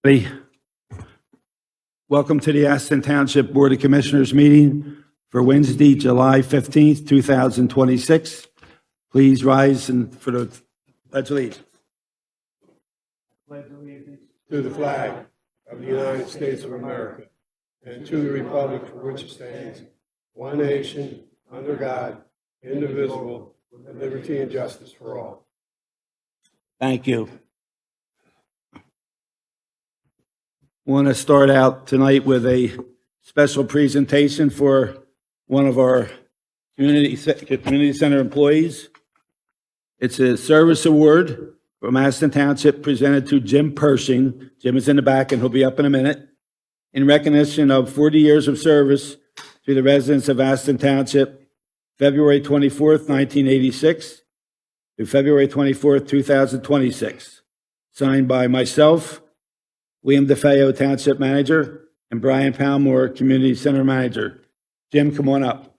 Hey, welcome to the Aston Township Board of Commissioners meeting for Wednesday, July 15th, 2026. Please rise for the Pledge of Allegiance. To the flag of the United States of America and to the republic for which it stands, one nation, under God, indivisible, with liberty and justice for all. Thank you. I want to start out tonight with a special presentation for one of our community center employees. It's a service award from Aston Township presented to Jim Pershing. Jim is in the back and he'll be up in a minute. In recognition of 40 years of service to the residents of Aston Township, February 24th, 1986 to February 24th, 2026. Signed by myself, William DeFeo, Township Manager, and Brian Palmore, Community Center Manager. Jim, come on up.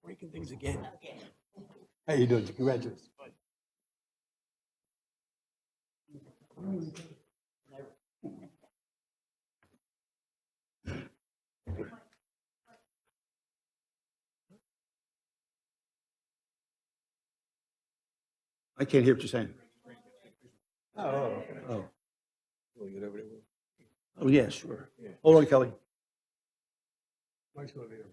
Breaking things again. How you doing? Congratulations. I can't hear what you're saying. Oh. Oh, We'll get over there. oh yeah, sure. Hold on, Kelly. Mike's gonna be here.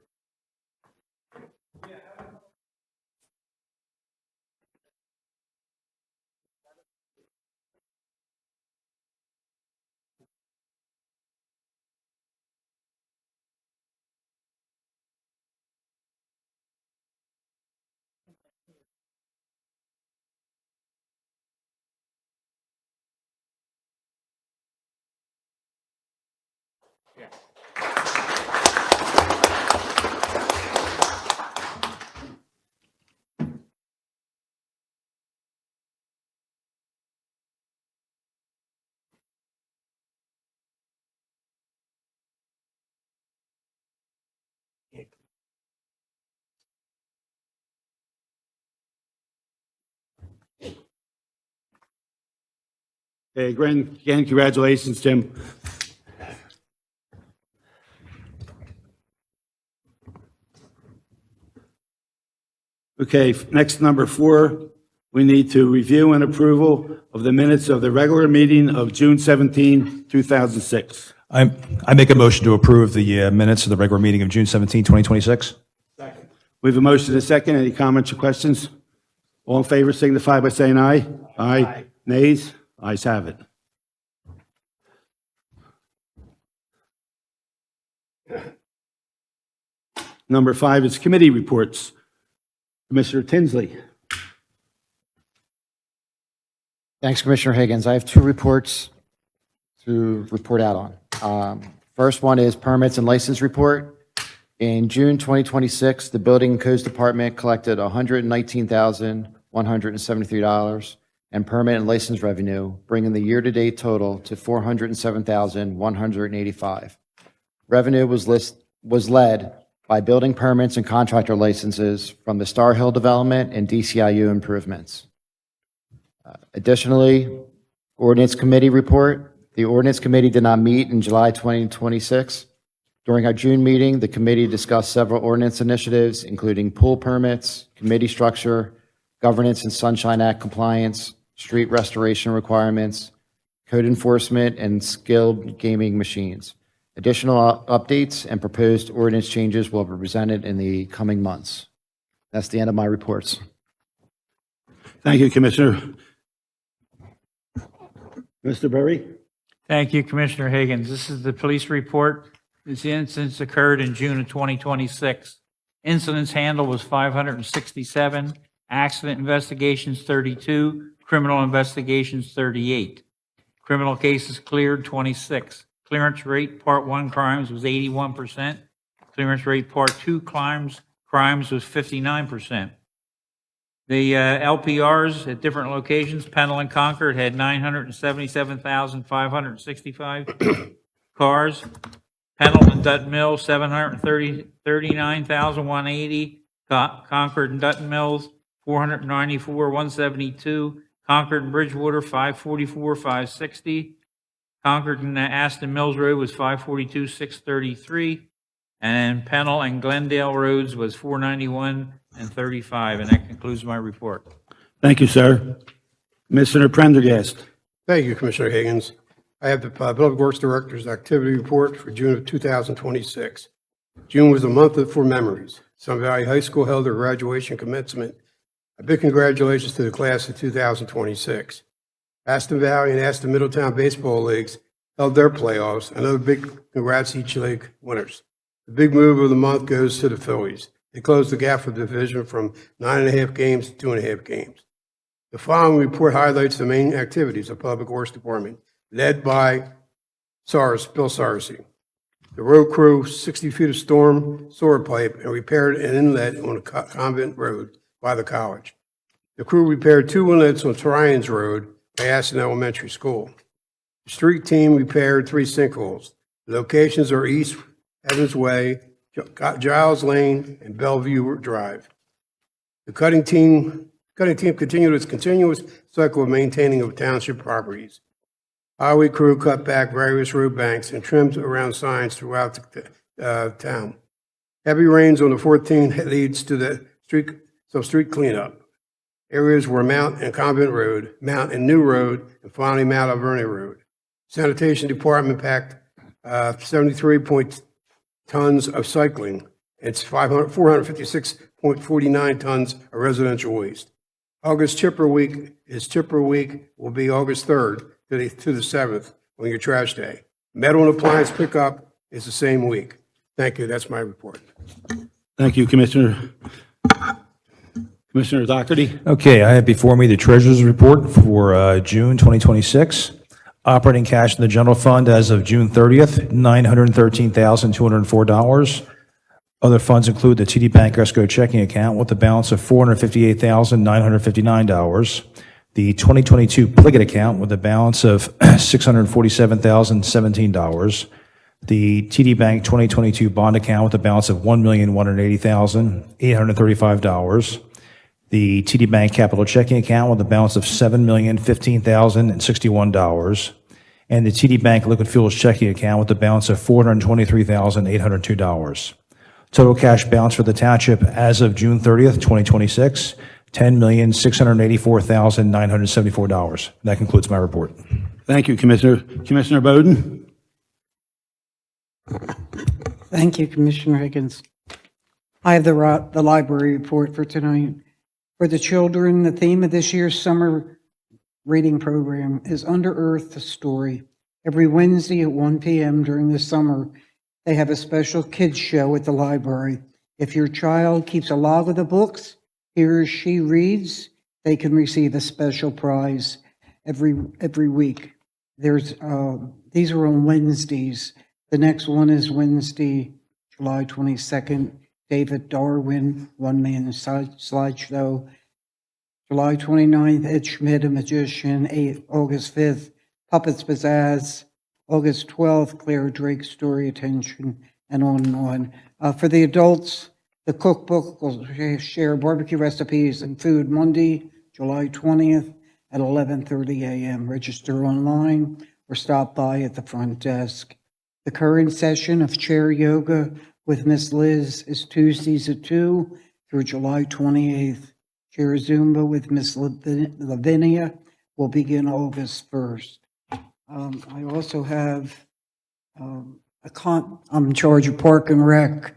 Okay, again, congratulations, Jim. Okay, next, number 4, we need to review and approval of the minutes of the regular meeting of June 17, 2006. I make a motion to approve the minutes of the regular meeting of June 17, 2026. We have a motion and a second. Any comments or questions? All in favor signify by saying aye. Aye. Nays? Ayes have it. Number 5 is committee reports. Commissioner Tinsley. Thanks, Commissioner Higgins. I have 2 reports to report out on. First one is permits and license report. In June 2026, the Building and Codes Department collected $119,173 in permit and license revenue, bringing the year-to-date total to $407,185. Revenue was led by building permits and contractor licenses from the Star Hill development and DCIU improvements. Additionally, Ordinance Committee report. The Ordinance Committee did not meet in July 2026. During our June meeting, the committee discussed several ordinance initiatives, including pool permits, committee structure, governance and Sunshine Act compliance, street restoration requirements, code enforcement, and skilled gaming machines. Additional updates and proposed ordinance changes will be presented in the coming months. That's the end of my reports. Thank you, Commissioner. Mr. Berry? Thank you, Commissioner Higgins. This is the police report. This incident occurred in June of 2026. Incidents handled was 567, accident investigations 32, criminal investigations 38. Criminal cases cleared 26. Clearance rate, Part 1 crimes was 81%. Clearance rate, Part 2 crimes was 59%. The LPRs at different locations, Pendle and Concord had 977,565 cars. Pendle and Dutton Mills, 739,180. Concord and Dutton Mills, 494,172. Concord and Bridgewater, 544,560. Concord and Aston Mills Road was 542,633. And Pendle and Glendale Roads was 491 and 35. And that concludes my report. Thank you, sir. Commissioner Prendergast? Thank you, Commissioner Higgins. I have the Public Works Director's activity report for June of 2026. June was a month for memories. Sun Valley High School held their graduation commencement. A big congratulations to the class of 2026. Aston Valley and Aston Middletown baseball leagues held their playoffs. Another big congrats to each league winners. The big move of the month goes to the Phillies. They closed the gap for the division from 9.5 games to 2.5 games. The following report highlights the main activities of Public Works Department, led by Bill Sarsi. The road crew 60 feet of storm sewer pipe and repaired an inlet on a convent road by the college. The crew repaired 2 inlets on Tryons Road by Aston Elementary School. The street team repaired 3 sinkholes. The locations are East Evans Way, Giles Lane, and Bellevue Drive. The cutting team continued its continuous cycle of maintaining of township properties. Highway crew cut back various road banks and trimmed around signs throughout the town. Heavy rains on the 14th leads to some street cleanup. Areas were Mount and Convent Road, Mount and New Road, and finally Mount Alverny Road. Sanitation Department packed 73 tons of cycling and 456.49 tons of residential waste. August Chipper Week will be August 3rd to the 7th on your trash day. Metal and appliance pickup is the same week. Thank you. That's my report. Thank you, Commissioner. Commissioner Doherty? Okay, I have before me the Treasurer's Report for June 2026. Operating cash in the general fund as of June 30th, $913,204. Other funds include the TD Bank escrow checking account with a balance of $458,959. The 2022 Pliget account with a balance of $647,017. The TD Bank 2022 bond account with a balance of $1,180,835. The TD Bank capital checking account with a balance of $7,015,061. And the TD Bank liquid fuels checking account with a balance of $423,802. Total cash balance for the township as of June 30th, 2026, $10,684,974. That concludes my report. Thank you, Commissioner. Commissioner Bowden? Thank you, Commissioner Higgins. I have the library report for tonight. For the children, the theme of this year's summer reading program is Under Earth, the Story. Every Wednesday at 1 p.m. during the summer, they have a special kids show at the library. If your child keeps a log of the books he or she reads, they can receive a special prize every week. These are on Wednesdays. The next one is Wednesday, July 22nd, David Darwin, one-man slideshow. July 29th, Ed Schmidt, a magician. August 5th, Puppets Pizzazz. August 12th, Claire Drake, Story Attention, and on and on. For the adults, the cookbook will share barbecue recipes and food Monday, July 20th, at 11:30 a.m. Register online or stop by at the front desk. The current session of chair yoga with Miss Liz is Tuesdays at 2 through July 28th. Chair Zumba with Miss Lavinia will begin August 1st. I also have I'm in charge of Park and Rec,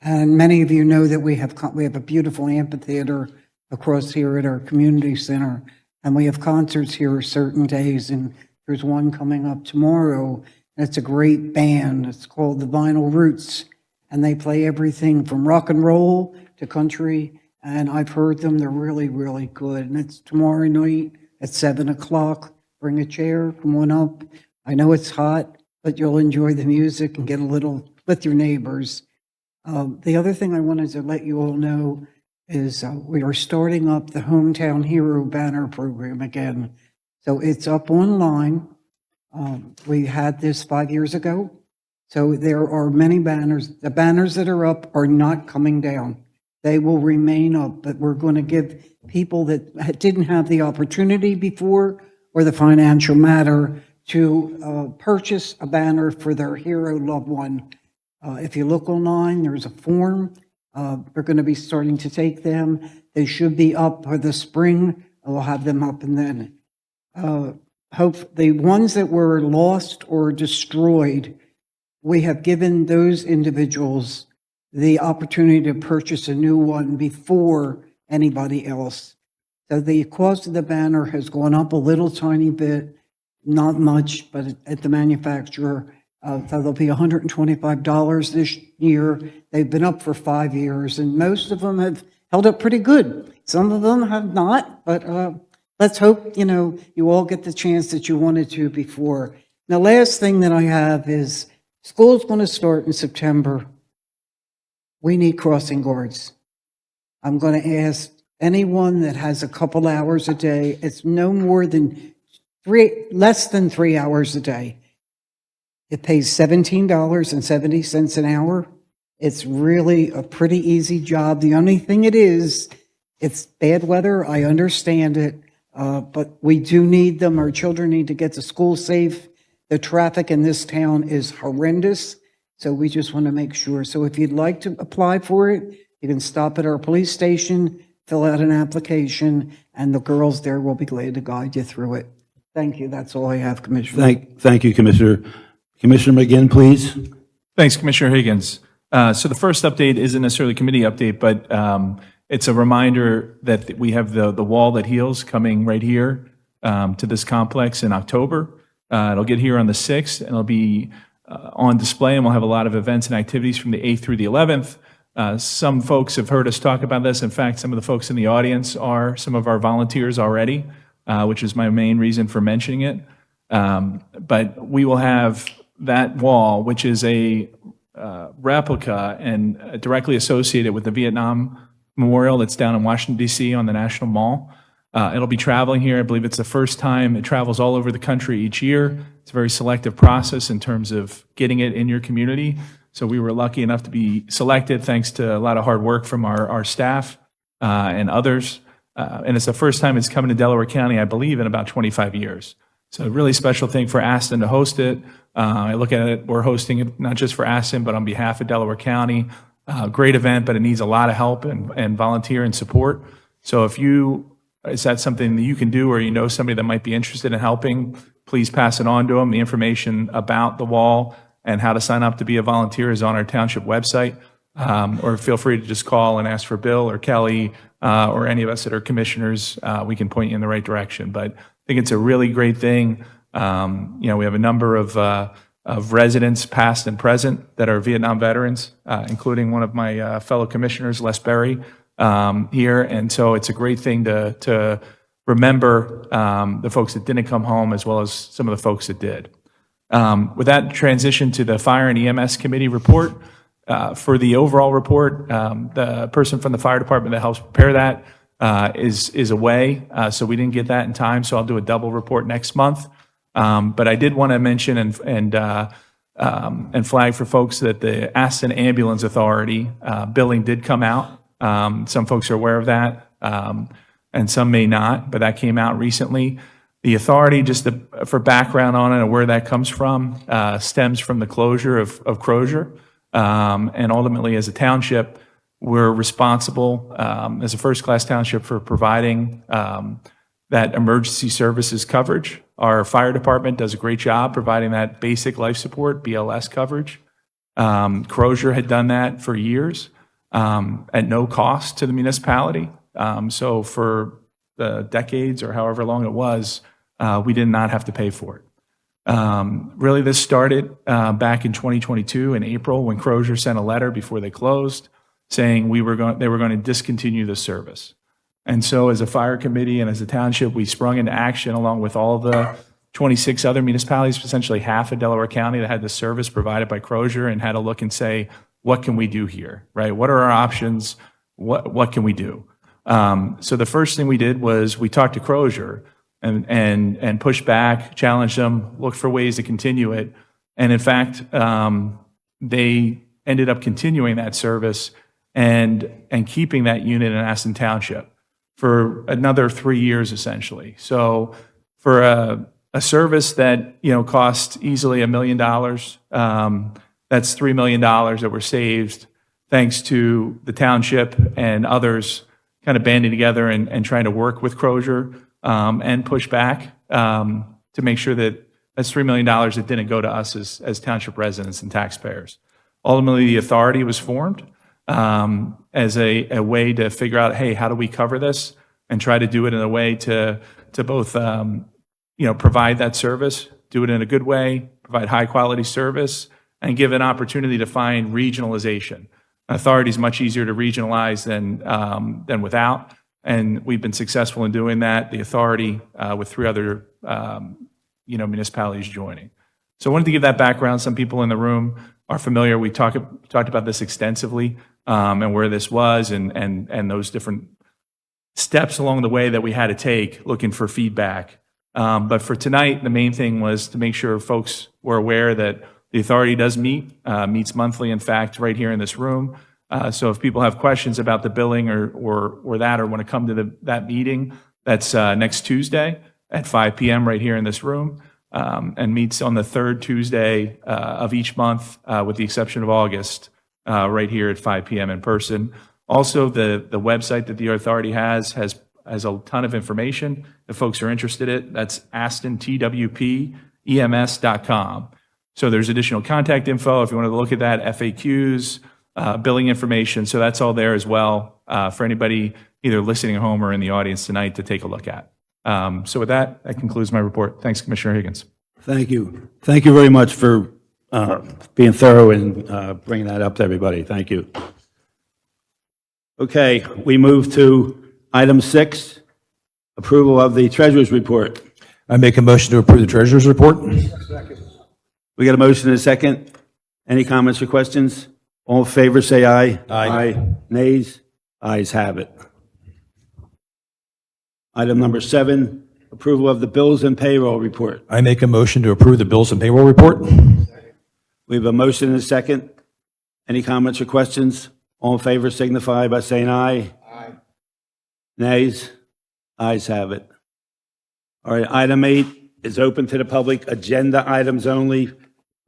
and many of you know that we have a beautiful amphitheater across here at our community center, and we have concerts here certain days, and there's one coming up tomorrow, and it's a great band. It's called the Vinyl Roots, and they play everything from rock and roll to country, and I've heard them. They're really, really good, and it's tomorrow night at 7 o'clock. Bring a chair, come on up. I know it's hot, but you'll enjoy the music and get a little with your neighbors. The other thing I wanted to let you all know is we are starting up the Hometown Hero banner program again. So it's up online. We had this 5 years ago. So there are many banners. The banners that are up are not coming down. They will remain up, but we're going to give people that didn't have the opportunity before or the financial matter to purchase a banner for their hero loved one. If you look online, there's a form. We're going to be starting to take them. They should be up for the spring. We'll have them up, and then hope the ones that were lost or destroyed, we have given those individuals the opportunity to purchase a new one before anybody else. So the cost of the banner has gone up a little tiny bit, not much, but at the manufacturer. So they'll be $125 this year. They've been up for 5 years, and most of them have held up pretty good. Some of them have not, but let's hope, you all get the chance that you wanted to before. The last thing that I have is school's going to start in September. We need crossing guards. I'm going to ask anyone that has a couple hours a day, it's no more than less than 3 hours a day. It pays $17.70 an hour. It's really a pretty easy job. The only thing it's bad weather. I understand it, but we do need them. Our children need to get to school safe. The traffic in this town is horrendous, so we just want to make sure. So if you'd like to apply for it, you can stop at our police station, fill out an application, and the girls there will be glad to guide you through it. Thank you. That's all I have, Commissioner. Thank you, Commissioner. Commissioner McGinn, please. Thanks, Commissioner Higgins. So the first update isn't necessarily a committee update, but it's a reminder that we have the wall that heals coming right here to this complex in October. It'll get here on the 6th, and it'll be on display, and we'll have a lot of events and activities from the 8th through the 11th. Some folks have heard us talk about this. In fact, some of the folks in the audience are some of our volunteers already, which is my main reason for mentioning it. But we will have that wall, which is a replica and directly associated with the Vietnam Memorial that's down in Washington, D.C. on the National Mall. It'll be traveling here. I believe it's the first time. It travels all over the country each year. It's a very selective process in terms of getting it in your community. So we were lucky enough to be selected thanks to a lot of hard work from our staff and others. And it's the first time it's coming to Delaware County, I believe, in about 25 years. So a really special thing for Aston to host it. I look at it, we're hosting it not just for Aston, but on behalf of Delaware County. Great event, but it needs a lot of help and volunteer and support. So is that something that you can do, or you know somebody that might be interested in helping, please pass it on to them. The information about the wall and how to sign up to be a volunteer is on our township website. Or feel free to just call and ask for Bill or Kelly or any of us that are commissioners. We can point you in the right direction. But I think it's a really great thing. We have a number of residents, past and present, that are Vietnam veterans, including one of my fellow commissioners, Les Berry, here. And so it's a great thing to remember the folks that didn't come home, as well as some of the folks that did. With that, transition to the Fire and EMS Committee report. For the overall report, the person from the fire department that helps prepare that is away, so we didn't get that in time. So I'll do a double report next month. But I did want to mention and flag for folks that the Aston Ambulance Authority billing did come out. Some folks are aware of that. and some may not, but that came out recently. The authority, just for background on it and where that comes from, stems from the closure of Crozier. And ultimately, as a township, we're responsible as a first-class township for providing that emergency services coverage. Our fire department does a great job providing that basic life support, BLS coverage. Crozier had done that for years at no cost to the municipality. So for the decades or however long it was, we did not have to pay for it. Really, this started back in 2022 in April when Crozier sent a letter before they closed saying they were going to discontinue the service. And so as a fire committee and as a township, we sprung into action along with all the 26 other municipalities, essentially half of Delaware County, that had the service provided by Crozier, and had to look and say, what can we do here, right? What are our options? What can we do? So the first thing we did was we talked to Crozier and pushed back, challenged them, looked for ways to continue it. And in fact, they ended up continuing that service and keeping that unit in Aston Township for another 3 years, essentially. So for a service that, cost easily $1 million, that's $3 million that were saved thanks to the township and others kind of banding together and trying to work with Crozier and push back to make sure that that's $3 million that didn't go to us as township residents and taxpayers. Ultimately, the authority was formed as a way to figure out, hey, how do we cover this, and try to do it in a way to both provide that service, do it in a good way, provide high quality service, and give an opportunity to find regionalization. Authority is much easier to regionalize than without, and we've been successful in doing that. The authority with 3 other municipalities joining. So I wanted to give that background. Some people in the room are familiar. We talked about this extensively and where this was and those different steps along the way that we had to take looking for feedback. But for tonight, the main thing was to make sure folks were aware that the authority does meets monthly, in fact, right here in this room. So if people have questions about the billing or that, or want to come to that meeting, that's next Tuesday at 5 p.m. right here in this room, and meets on the 3rd Tuesday of each month, with the exception of August, right here at 5 p.m. in person. Also, the website that the authority has a ton of information if folks are interested in it. That's AstonTWPEMS.com. So there's additional contact info if you want to look at that, FAQs, billing information. So that's all there as well for anybody either listening at home or in the audience tonight to take a look at. So with that concludes my report. Thanks, Commissioner Higgins. Thank you. Thank you very much for being thorough and bringing that up to everybody. Thank you. Okay, we move to item 6, approval of the treasurer's report. I make a motion to approve the treasurer's report. We got a motion and a second. Any comments or questions? All in favor, say aye. Aye. Nays? Ayes have it. Item number 7, approval of the bills and payroll report. I make a motion to approve the bills and payroll report. We have a motion and a second. Any comments or questions? All in favor signify by saying aye. Aye. Nays? Ayes have it. All right, item 8 is open to the public. Agenda items only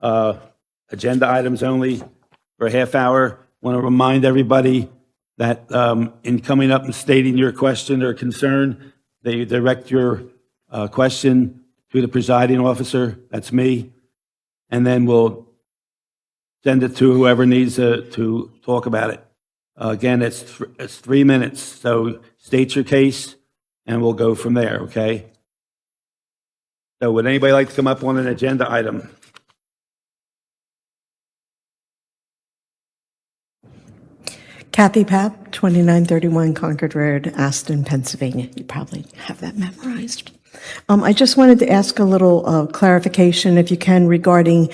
for a half hour. Want to remind everybody that in coming up and stating your question or concern, that you direct your question to the presiding officer, that's me, and then we'll send it to whoever needs to talk about it. Again, it's 3 minutes, so state your case, and we'll go from there, okay? So would anybody like to come up on an agenda item? Kathy Papp, 2931 Concord Road, Aston, Pennsylvania. You probably have that memorized. I just wanted to ask a little clarification, if you can, regarding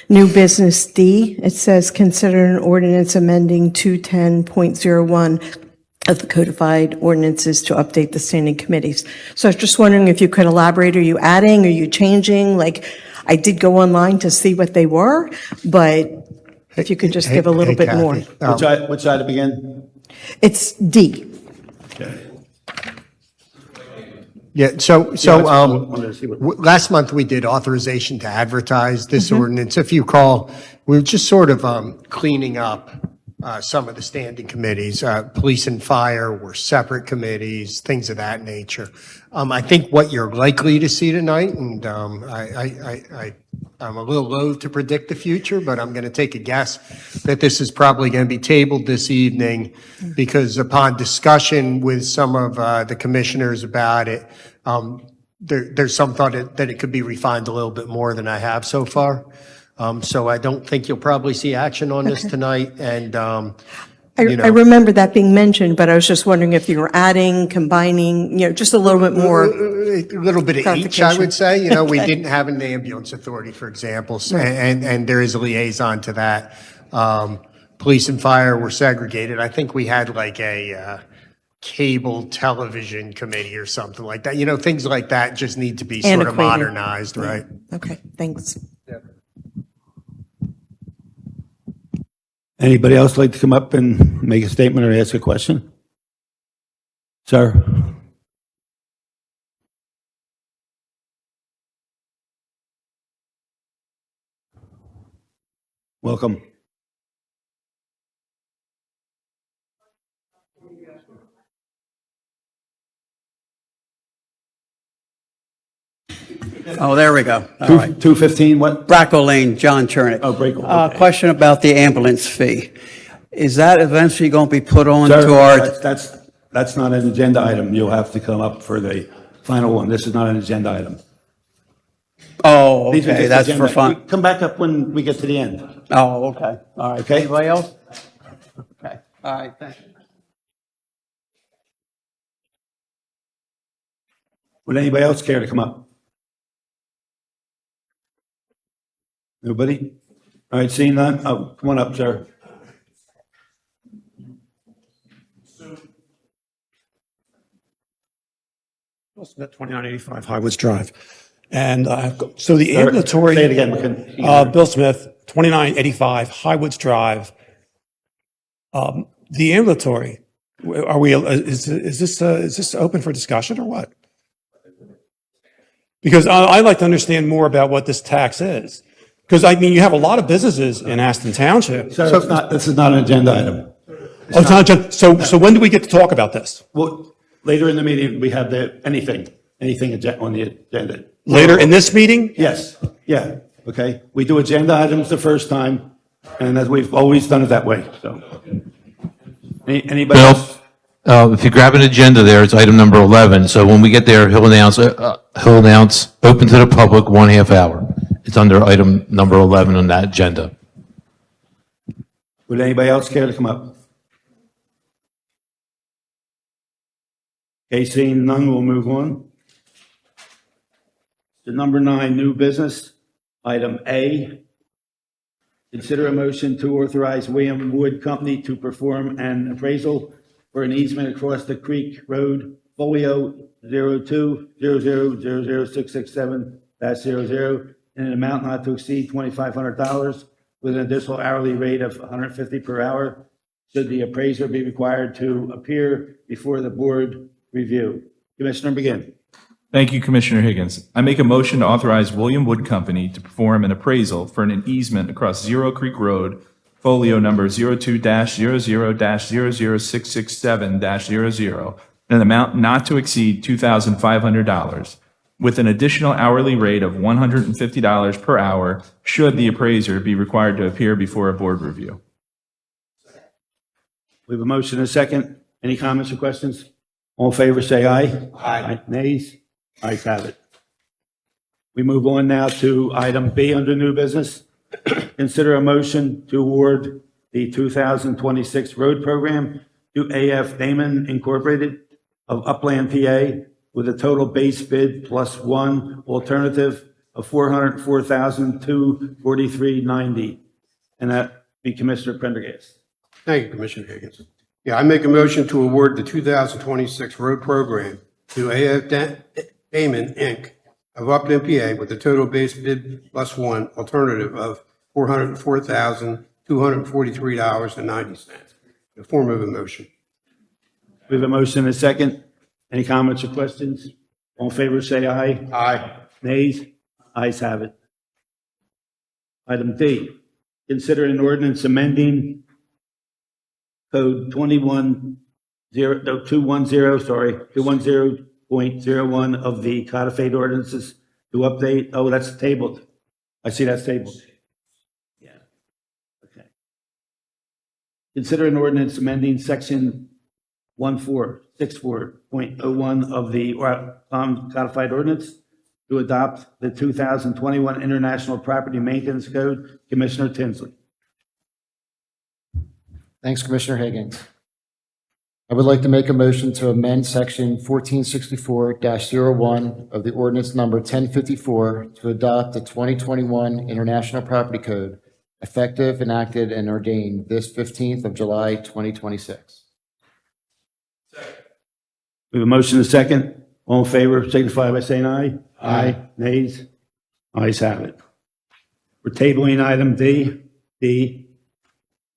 new business D. It says, consider an ordinance amending 210.01 of the codified ordinances to update the standing committees. So I was just wondering if you could elaborate. Are you adding? Are you changing? Like, I did go online to see what they were, but if you could just give a little bit more. Which item again? It's D. Okay. Yeah, so, wanted to see what- last month we did authorization to advertise this ordinance. If you recall, we were just sort of cleaning up some of the standing committees. Police and fire were separate committees, things of that nature. I think what you're likely to see tonight, and I'm a little loath to predict the future, but I'm going to take a guess that this is probably going to be tabled this evening because upon discussion with some of the commissioners about it, there's some thought that it could be refined a little bit more than I have so far. So I don't think you'll probably see action on this tonight. And, I remember that being mentioned, but I was just wondering if you were adding, combining, just a little bit more. a little bit of each, I would say. We didn't have an ambulance authority, for example, and there is a liaison to that. Police and fire were segregated. I think we had like a cable television committee or something like that. Things like that just need to be sort of Antiquated. modernized, right? Okay, thanks. Anybody else like to come up and make a statement or ask a question? Sir? Welcome. Oh, there we go. All right. 215, what? Bracco Lane, John Chernick. Oh, Bracco, okay. Question about the ambulance fee. Is that eventually going to be put on Sir, to our, that's not an agenda item. You'll have to come up for the final one. This is not an agenda item. oh, These are okay, just that's agenda- for fun. Come back up when we get to the end. Oh, okay. All right. Okay. Anybody else? Okay. All right, thank you. Would anybody else care to come up? Nobody? All right, seeing none, oh, come on up, sir. At 2985 Highwoods Drive. And so the Sir, ambulatory. say it again, we can- Bill Smith, 2985 Highwoods Drive. The ambulatory, are we, is this open for discussion or what? Because I'd like to understand more about what this tax is. Because you have a lot of businesses in Aston Township. Sir, this is not an agenda item. Oh, it's not so when do we get to talk about this? Well, later in the meeting, we have anything on the agenda. Later in this meeting? Yes, yeah, okay. We do agenda items the first time, and as we've always done it that way, so. Anybody else? If you grab an agenda there, it's item number 11. So when we get there, he'll announce open to the public 1/2 hour. It's under item number 11 on that agenda. Would anybody else care to come up? Okay, seeing none, we'll move on. To number 9, new business, item A. Consider a motion to authorize William Wood Company to perform an appraisal for an easement across the Creek Road, folio 02-00000667-00, in an amount not to exceed $2,500 with an additional hourly rate of $150 per hour, should the appraiser be required to appear before the board review. Commissioner, begin. Thank you, Commissioner Higgins. I make a motion to authorize William Wood Company to perform an appraisal for an easement across Zero Creek Road, folio number 02-00-00667-00, in an amount not to exceed $2,500, with an additional hourly rate of $150 per hour, should the appraiser be required to appear before a board review. We have a motion and a second. Any comments or questions? All in favor, say aye. Aye. Nays? Ayes have it. We move on now to item B under new business. Consider a motion to award the 2026 road program to AF Damon Incorporated of Upland, PA, with a total base bid plus one alternative of $404,243.90. And that be Commissioner Prendergast. Thank you, Commissioner Higgins. Yeah, I make a motion to award the 2026 road program to AF Damon, Inc. of Upland, PA, with a total base bid plus one alternative of $404,243.90. The form of a motion. We have a motion and a second. Any comments or questions? All in favor, say aye. Aye. Nays? Ayes have it. Item D, consider an ordinance amending Code 210.01 of the codified ordinances to update, oh, that's tabled. I see that's tabled. Yeah. Okay. Consider an ordinance amending section 1464.01 of the codified ordinance to adopt the 2021 International Property Maintenance Code. Commissioner Tinsley. Thanks, Commissioner Higgins. I would like to make a motion to amend section 1464-01 of the ordinance number 1054 to adopt the 2021 International Property Code, effective, enacted, and ordained this 15th of July, 2026. We have a motion and a second. All in favor, signify by saying aye. Aye. Nays? Ayes have it. We're tabling item D. D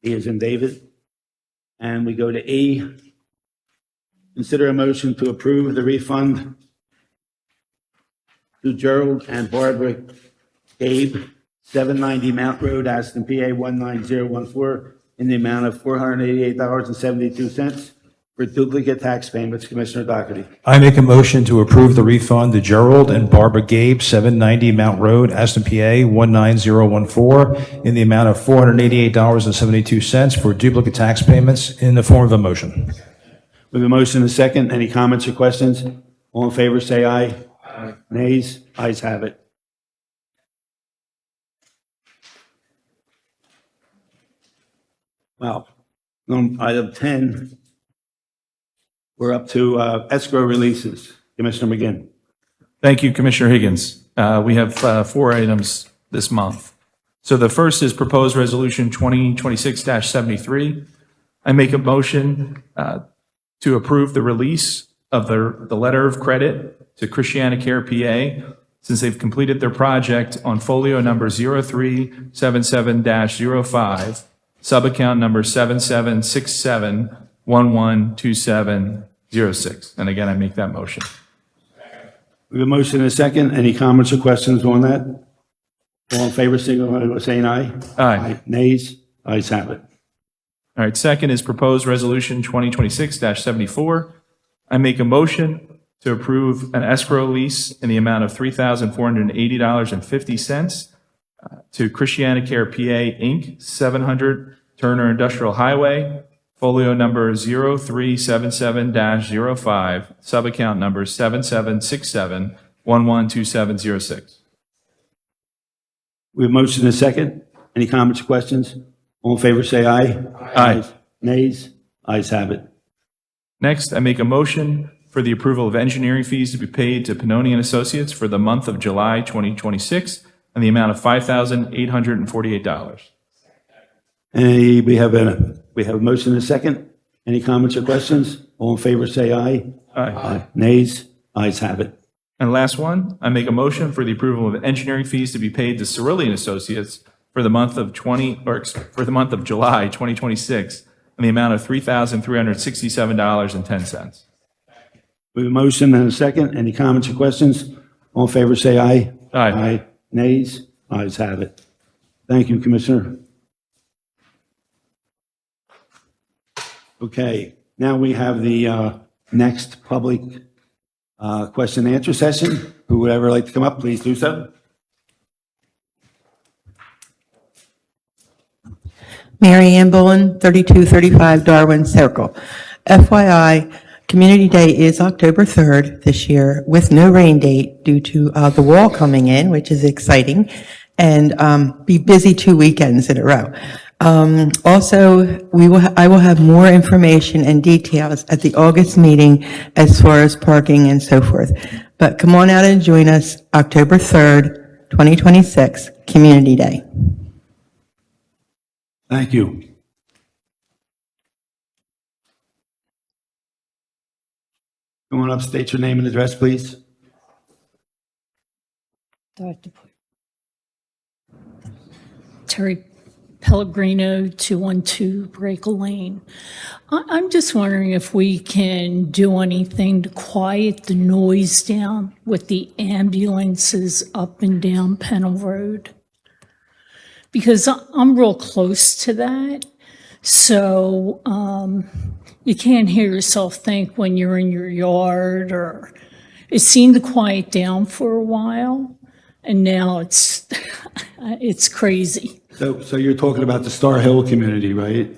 is in David. And we go to E. Consider a motion to approve the refund to Gerald and Barbara Gabe, 790 Mount Road, Aston, PA 19014, in the amount of $488.72 for duplicate tax payments. Commissioner Doherty. I make a motion to approve the refund to Gerald and Barbara Gabe, 790 Mount Road, Aston, PA 19014, in the amount of $488.72 for duplicate tax payments in the form of a motion. We have a motion and a second. Any comments or questions? All in favor, say aye. Aye. Nays? Ayes have it. Well, on item 10, we're up to escrow releases. Commissioner McGinn. Thank you, Commissioner Higgins. We have 4 items this month. So the first is proposed resolution 2026-73. I make a motion to approve the release of the letter of credit to Christiana Care PA since they've completed their project on folio number 0377-05, subaccount number 7767112706. And again, I make that motion. We have a motion and a second. Any comments or questions on that? All in favor, signify by saying aye. Aye. Nays? Ayes have it. All right, second is proposed resolution 2026-74. I make a motion to approve an escrow lease in the amount of $3,480.50 to Christiana Care PA, Inc., 700 Turner Industrial Highway, folio number 0377-05, subaccount number 7767112706. We have a motion and a second. Any comments or questions? All in favor, say aye. Aye. Nays? Ayes have it. Next, I make a motion for the approval of engineering fees to be paid to Pannoni and Associates for the month of July 2026 and the amount of $5,848. We have a motion and a second. Any comments or questions? All in favor, say aye. Aye. Nays? Ayes have it. And last one, I make a motion for the approval of engineering fees to be paid to Cirilli and Associates for the month of July 2026 in the amount of $3,367.10. We have a motion and a second. Any comments or questions? All in favor, say aye. Aye. Nays? Ayes have it. Thank you, Commissioner. Okay, now we have the next public question and answer session. Who would ever like to come up, please do so. Mary Ann Bullen, 3235 Darwin Circle. FYI, Community Day is October 3rd this year with no rain date due to the wall coming in, which is exciting, and be busy 2 weekends in a row. Also, I will have more information and details at the August meeting as far as parking and so forth. But come on out and join us October 3rd, 2026, Community Day. Thank you. Come on up, state your name and address, please. Terry Pellegrino 212 Brakel Lane. I'm just wondering if we can do anything to quiet the noise down with the ambulances up and down Pennell Road. Because I'm real close to that. So you can't hear yourself think when you're in your yard, or it seemed to quiet down for a while, and now it's it's crazy. So you're talking about the Star Hill community, right?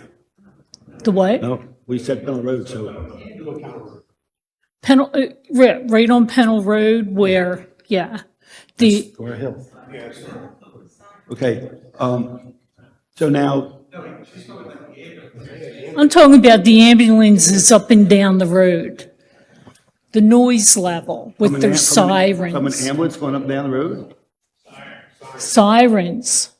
The what? No, we said Pennell Road, so. Pennell, right on Pennell Road where, yeah, the, Star Hill. Okay, so now, I'm talking about the ambulances up and down the road. The noise level with their from an sirens. ambulance going up and down the road? Sirens.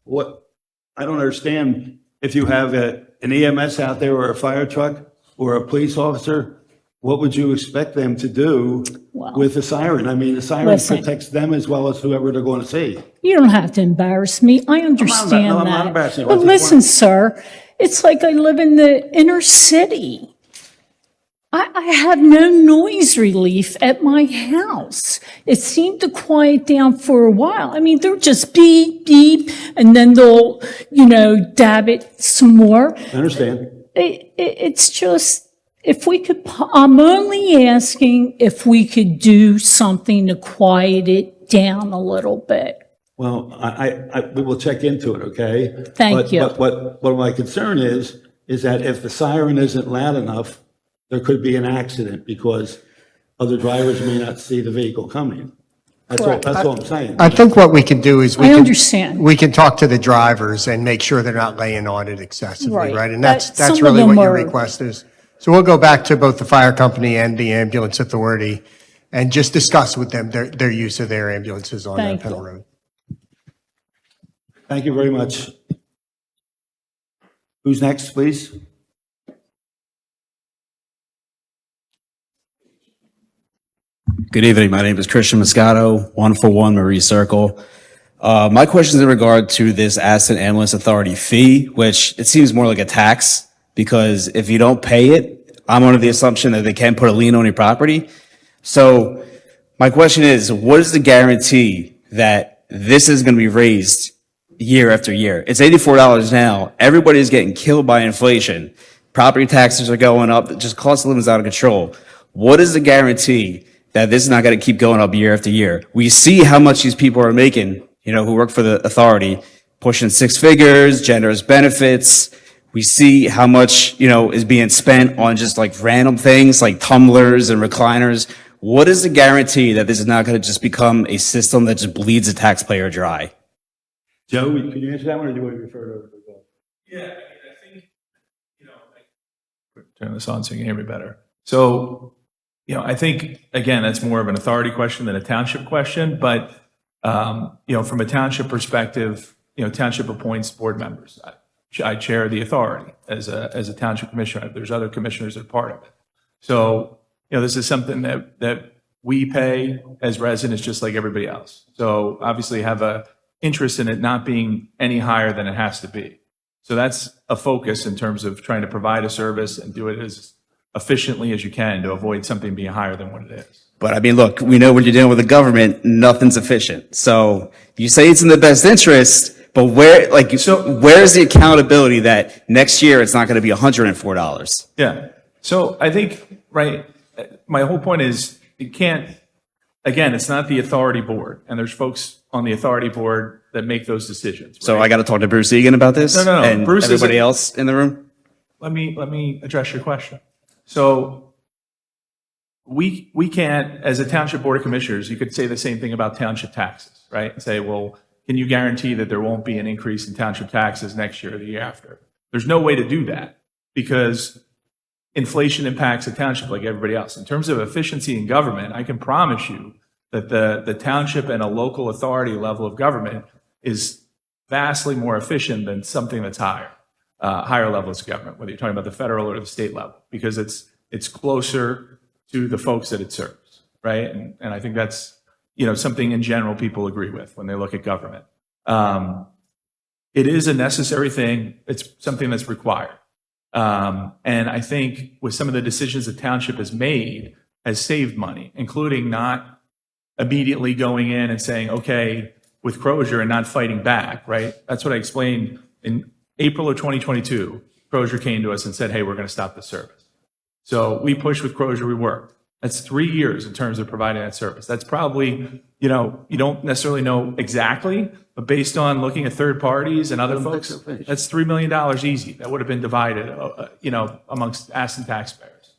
What, I don't understand, if you have an EMS out there or a fire truck or a police officer, what would you expect them to do with the siren? I mean, the siren Listen. protects them as well as whoever they're going to see. You don't have to embarrass me. I understand no, I'm that. not embarrassing you. But I just listen, sir, it's like I live in the inner city. I have no noise relief at my house. It seemed to quiet down for a while. I mean, they're just beep, beep, and then they'll, dab it some more. I understand. It's just, if we could, I'm only asking if we could do something to quiet it down a little bit. Well, we will check into it, okay? Thank you. But what my concern is that if the siren isn't loud enough, there could be an accident because other drivers may not see the vehicle coming. That's all I'm saying. I think what we can do is I understand. we can talk to the drivers and make sure they're not laying on it excessively, Right. right? And Some that's of really them what your are- request is. So we'll go back to both the fire company and the ambulance authority and just discuss with them their use of their ambulances on Thank Pennell you. Road. Thank you very much. Who's next, please? Good evening. My name is Christian Moscato, 141 Marie Circle. My question is in regard to this Aston Ambulance Authority fee, which it seems more like a tax, because if you don't pay it, I'm under the assumption that they can put a lien on your property. So my question is, what is the guarantee that this is going to be raised year after year? It's $84 now. Everybody's getting killed by inflation. Property taxes are going up. Just cost of living is out of control. What is the guarantee that this is not going to keep going up year after year? We see how much these people are making, who work for the authority, pushing six figures, generous benefits. We see how much, is being spent on just like random things like tumblers and recliners. What is the guarantee that this is not going to just become a system that just bleeds the taxpayer dry? Joe, can you answer that one or do you want to refer it over to Bill? Yeah, I think, turn this on so you can hear me better. So, I think, again, that's more of an authority question than a township question, but, from a township perspective, township appoints board members. I chair the authority as a township commissioner. There's other commissioners that are part of it. So, this is something that we pay as residents just like everybody else. So obviously have a interest in it not being any higher than it has to be. So that's a focus in terms of trying to provide a service and do it as efficiently as you can to avoid something being higher than what it is. But I mean, look, we know when you're dealing with the government, nothing's efficient. So you say it's in the best interest, but where's the accountability that next year it's not going to be $104? Yeah. So I think, right, my whole point is it can't, again, it's not the authority board, and there's folks on the authority board that make those decisions. Right? So I got to talk to Bruce Egan about this? No. And Bruce is everybody else in the room? Let me address your question. So we can't, as a township board of commissioners, you could say the same thing about township taxes, right? And say, well, can you guarantee that there won't be an increase in township taxes next year or the year after? There's no way to do that because inflation impacts the township like everybody else. In terms of efficiency in government, I can promise you that the township and a local authority level of government is vastly more efficient than something that's higher levels of government, whether you're talking about the federal or the state level, because it's closer to the folks that it serves, right? And I think that's, something in general people agree with when they look at government. it is a necessary thing. It's something that's required. And I think with some of the decisions the township has made has saved money, including not immediately going in and saying, okay, with Crozier and not fighting back, right? That's what I explained in April of 2022. Crozier came to us and said, hey, we're going to stop the service. So we pushed with Crozier, we worked. That's 3 years in terms of providing that service. That's probably, you don't necessarily know exactly, but based on looking at third parties and other folks, that's $3 million easy. That would have been divided, amongst Aston taxpayers.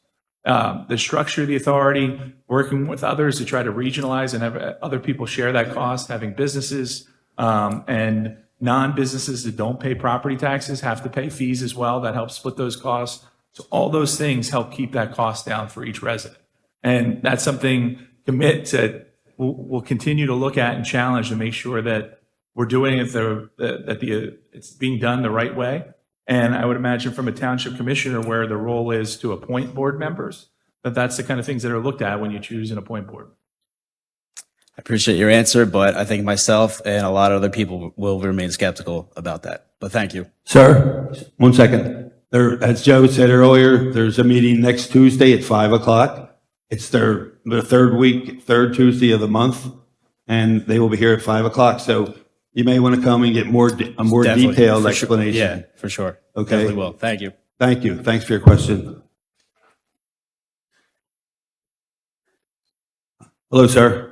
The structure of the authority, working with others to try to regionalize and have other people share that cost, having businesses and non-businesses that don't pay property taxes have to pay fees as well. That helps split those costs. So all those things help keep that cost down for each resident. And that's something we'll continue to look at and challenge to make sure that we're doing it it's being done the right way. And I would imagine from a township commissioner where the role is to appoint board members, that's the kind of things that are looked at when you choose and appoint board. I appreciate your answer, but I think myself and a lot of other people will remain skeptical about that. But thank you. Sir, 1 second. As Joe said earlier, there's a meeting next Tuesday at 5:00. It's the third Tuesday of the month, and they will be here at 5:00. So you may want to come and get a more Definitely, detailed for sure. explanation. Yeah, for sure. Okay. Definitely will. Thank you. Thank you. Thanks for your question. Hello, sir.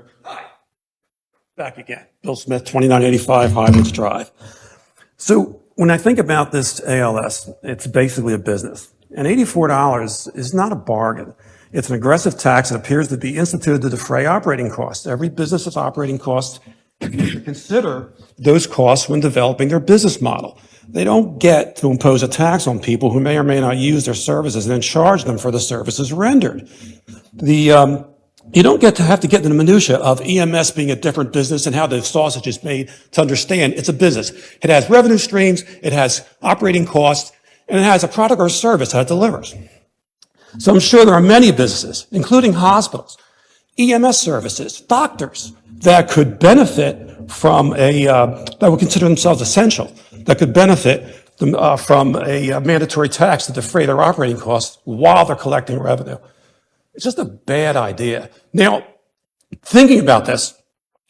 Back again. Bill Smith, 2985 Highlands Drive. So when I think about this ALS, it's basically a business. And $84 is not a bargain. It's an aggressive tax that appears to be instituted to defray operating costs. Every business has operating costs. Consider those costs when developing their business model. They don't get to impose a tax on people who may or may not use their services and then charge them for the services rendered. You don't have to get into the minutia of EMS being a different business and how the sausage is made to understand it's a business. It has revenue streams, it has operating costs, and it has a product or service that it delivers. So I'm sure there are many businesses, including hospitals, EMS services, doctors, that could benefit from that would consider themselves essential, that could benefit from a mandatory tax to defray their operating costs while they're collecting revenue. It's just a bad idea. Now, thinking about this,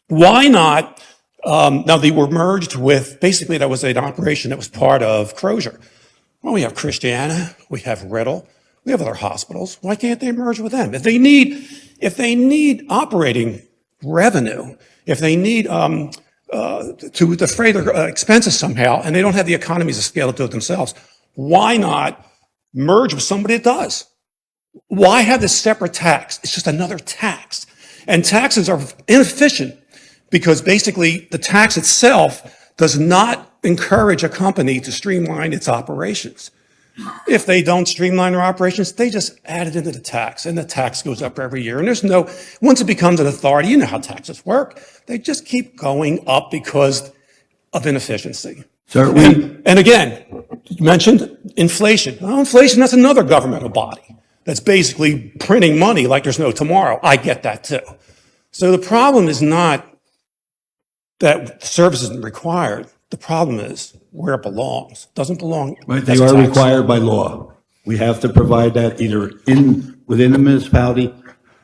why not, now they were merged with, basically that was an operation that was part of Crozier. Well, we have Christiana, we have Riddle, we have other hospitals. Why can't they merge with them? If they need operating revenue, if they need to defray their expenses somehow, and they don't have the economies of scale to do it themselves, why not merge with somebody that does? Why have this separate tax? It's just another tax. And taxes are inefficient because basically the tax itself does not encourage a company to streamline its operations. If they don't streamline their operations, they just add it into the tax, and the tax goes up every year. And once it becomes an authority, you know how taxes work, they just keep going up because of inefficiency. Sir, and again, you mentioned inflation. Well, inflation, that's another governmental body that's basically printing money like there's no tomorrow. I get that too. So the problem is not that service isn't required. The problem is where it belongs. It doesn't belong. Right, they are required by law. We have to provide that either within the municipality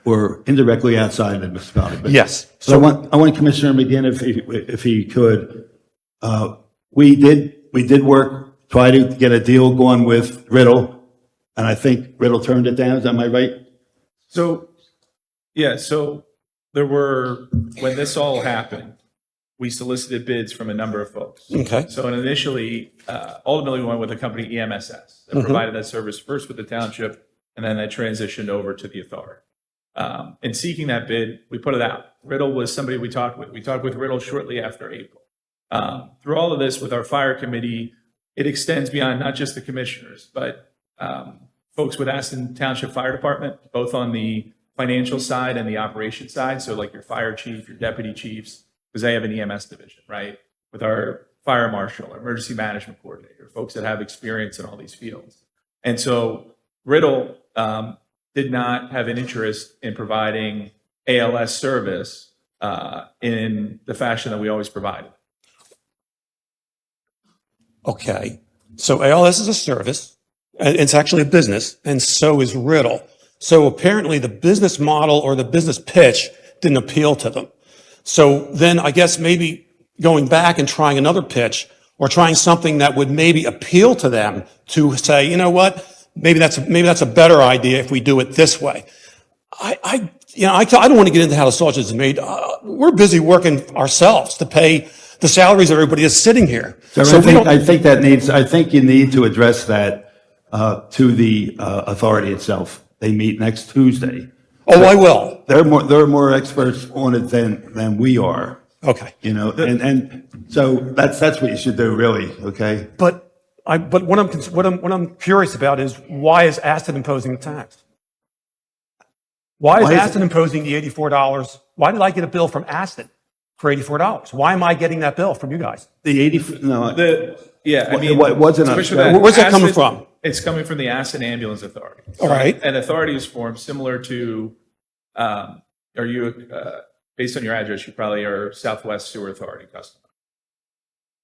or indirectly outside the municipality. But, yes. So I want Commissioner McGinn, if he could. We did work, try to get a deal going with Riddle. And I think Riddle turned it down. Is that my right? So there were, when this all happened, we solicited bids from a number of folks. Okay. So ultimately we went with the company EMSS that provided that service first with the township, and then that transitioned over to the authority. In seeking that bid, we put it out. Riddle was somebody we talked with. We talked with Riddle shortly after April. Through all of this with our fire committee, it extends beyond not just the commissioners, but folks with Aston Township Fire Department, both on the financial side and the operation side. So like your fire chief, your deputy chiefs, because they have an EMS division, right? With our fire marshal, our emergency management coordinator, folks that have experience in all these fields. And so Riddle did not have an interest in providing ALS service in the fashion that we always provided. Okay. So ALS is a service, and it's actually a business, and so is Riddle. So apparently the business model or the business pitch didn't appeal to them. So then I guess maybe going back and trying another pitch or trying something that would maybe appeal to them to say, you know what, maybe that's a better idea if we do it this way. I don't want to get into how the sausage is made. We're busy working ourselves to pay the salaries of everybody that's sitting here. So I think you need to address that to the authority itself. They meet next Tuesday. Oh, I will. They're more experts on it than we are. Okay. You know, and so that's what you should do, really. Okay. But what I'm curious about is why is Aston imposing the tax? Why is Aston imposing the $84? Why did I get a bill from Aston for $84? Why am I getting that bill from you guys? The 80, no. What wasn't where's that coming from? It's coming from the Aston Ambulance Authority. All right. An authority is formed similar to, are you, based on your address, you probably are Southwest Sewer Authority customer.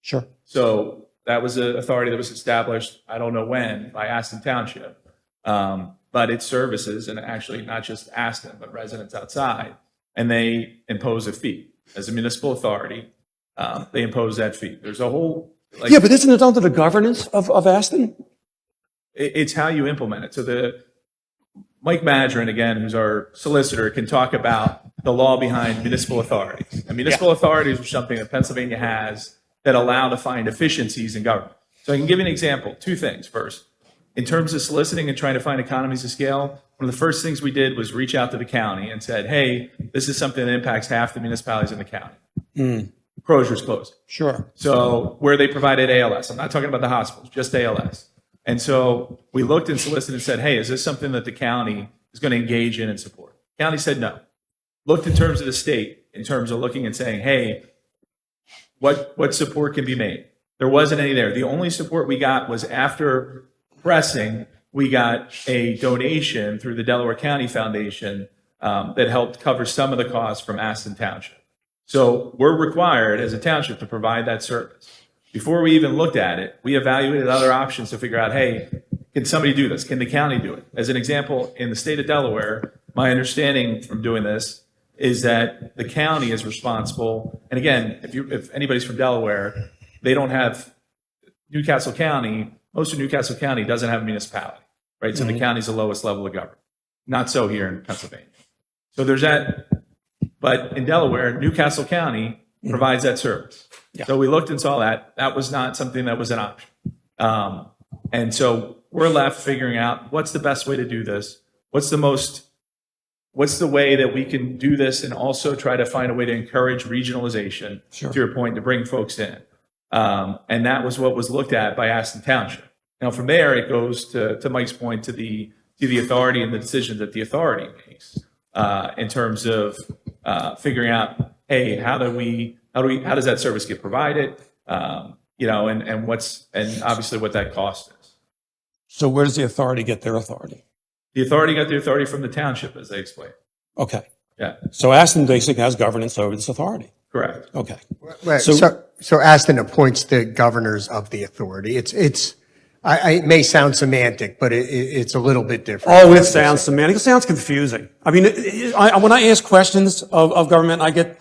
Sure. So that was an authority that was established, I don't know when, by Aston Township. But it services, and actually not just Aston, but residents outside, and they impose a fee. As a municipal authority, they impose that fee. There's a whole... yeah, but isn't it under the governance of Aston? It's how you implement it. So Mike Madron, again, who's our solicitor, can talk about the law behind municipal authorities. And municipal authorities are something that Pennsylvania has that allow to find efficiencies in government. So I can give you an example. Two things. First, in terms of soliciting and trying to find economies of scale, one of the first things we did was reach out to the county and said, hey, this is something that impacts half the municipalities in the county. Croziers closed. Sure. So where they provided ALS, I'm not talking about the hospitals, just ALS. And so we looked and solicited and said, hey, is this something that the county is going to engage in and support? The county said no. Looked in terms of the state, in terms of looking and saying, hey, what support can be made? There wasn't any there. The only support we got was after pressing, we got a donation through the Delaware County Foundation that helped cover some of the costs from Aston Township. So we're required as a township to provide that service. Before we even looked at it, we evaluated other options to figure out, hey, can somebody do this? Can the county do it? As an example, in the state of Delaware, my understanding from doing this is that the county is responsible. And again, if anybody's from Delaware, they don't have Newcastle County. Most of Newcastle County doesn't have a municipality, right? So the county's the lowest level of government. Not so here in Pennsylvania. So there's that. But in Delaware, Newcastle County provides that service. Yeah. So we looked and saw that. That was not something that was an option. And so we're left figuring out what's the best way to do this? What's the way that we can do this and also try to find a way to encourage regionalization, to your point, to bring folks in. And that was what was looked at by Aston Township. Now, from there, it goes to Mike's point, to the authority and the decisions that the authority makes in terms of figuring out, hey, how does that service get provided? And obviously what that cost is. So where does the authority get their authority? The authority got the authority from the township, as they explained. Okay. Yeah. So Aston basically has governance over this authority. Correct. Okay. Right. So Aston appoints the governors of the authority. It may sound semantic, but it's a little bit different. Oh, it sounds semantic. It sounds confusing. I mean, when I ask questions of government, I get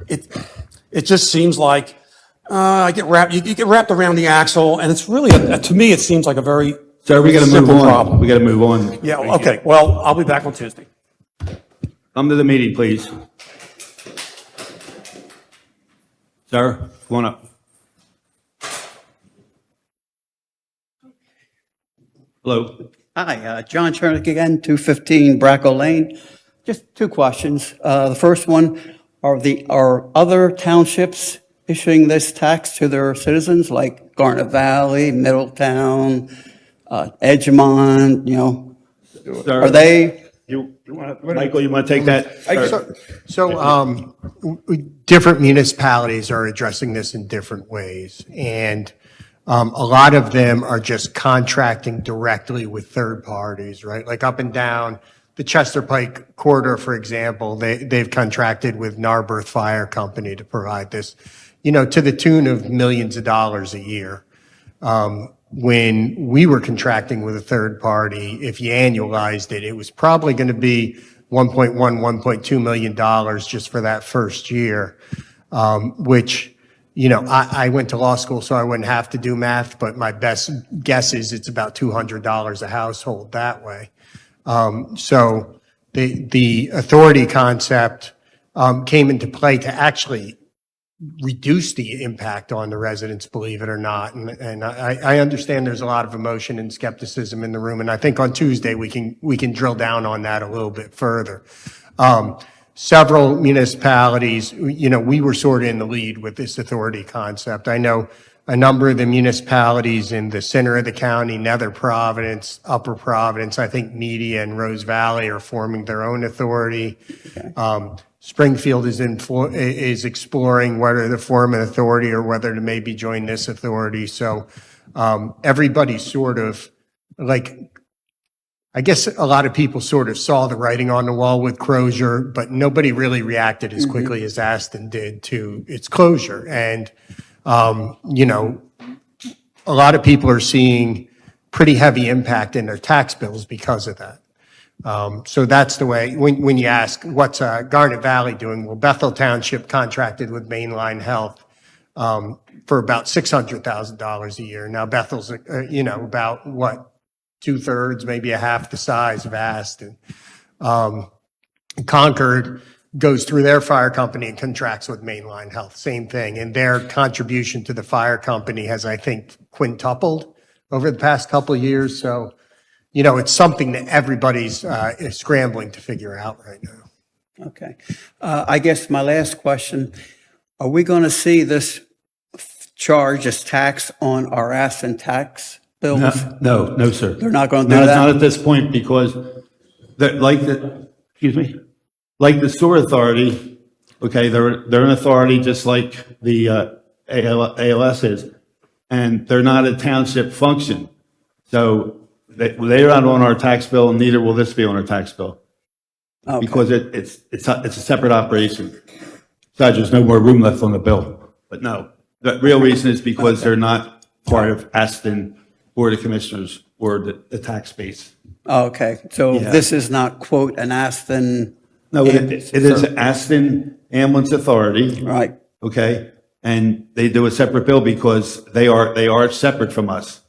it just seems like you get wrapped around the axle, and it's really to me it seems like a very So we got to move simple on. problem. We got to move on. Yeah. Okay. Well, I'll be back on Tuesday. Come to the meeting, please. Sir, come on up. Hello. Hi, John Chernick again, 215 Bracco Lane. Just two questions. The first one, are other townships issuing this tax to their citizens, like Garnet Valley, Middletown, Edgemont, Sir, are they? Michael, you want to take that? So different municipalities are addressing this in different ways. And a lot of them are just contracting directly with third parties, right? Like up and down the Chester Pike corridor, for example, they've contracted with Narberth Fire Company to provide this, to the tune of millions of dollars a year. when we were contracting with a third party, if you annualized it, it was probably going to be $1.2 million just for that first year, which, you know, I went to law school, so I wouldn't have to do math, but my best guess is it's about $200 a household that way. So the authority concept came into play to actually reduce the impact on the residents, believe it or not. And I understand there's a lot of emotion and skepticism in the room, and I think on Tuesday we can drill down on that a little bit further. Several municipalities, you know, we were sort of in the lead with this authority concept. I know a number of the municipalities in the center of the county, Nether Providence, Upper Providence, I think Media and Rose Valley are forming their own authority. Okay. Springfield is exploring whether to form an authority or whether to maybe join this authority. So everybody's sort of like, I guess a lot of people sort of saw the writing on the wall with Crozier, but nobody really reacted as quickly as Aston did to its closure. And, you know, a lot of people are seeing pretty heavy impact in their tax bills because of that. So that's the way, when you ask, what's Garnet Valley doing? Well, Bethel Township contracted with Mainline Health for about $600,000 a year. Now, Bethel's, you know, about what? 2/3, maybe a half the size of Aston. Concord goes through their fire company and contracts with Mainline Health, same thing. And their contribution to the fire company has, I think, quintupled over the past couple of years. So, you know, it's something that everybody's is scrambling to figure out right now. Okay. I guess my last question, are we going to see this charge as tax on our Aston tax bills? No, sir. They're not going to do that? Not at this point, because like the sewer authority, okay, they're an authority just like the ALS is, and they're not a township function. So they're not on our tax bill, and neither will this be on our tax bill. Okay. Because it's a separate operation. Besides, there's no more room left on the bill. But no, the real reason is because they're not part of Aston Board of Commissioners or the tax base. Okay, so Yeah. this is not, quote, an Aston. No, it is Aston Ambulance Authority. Right. Okay, and they do a separate bill because they are separate from us.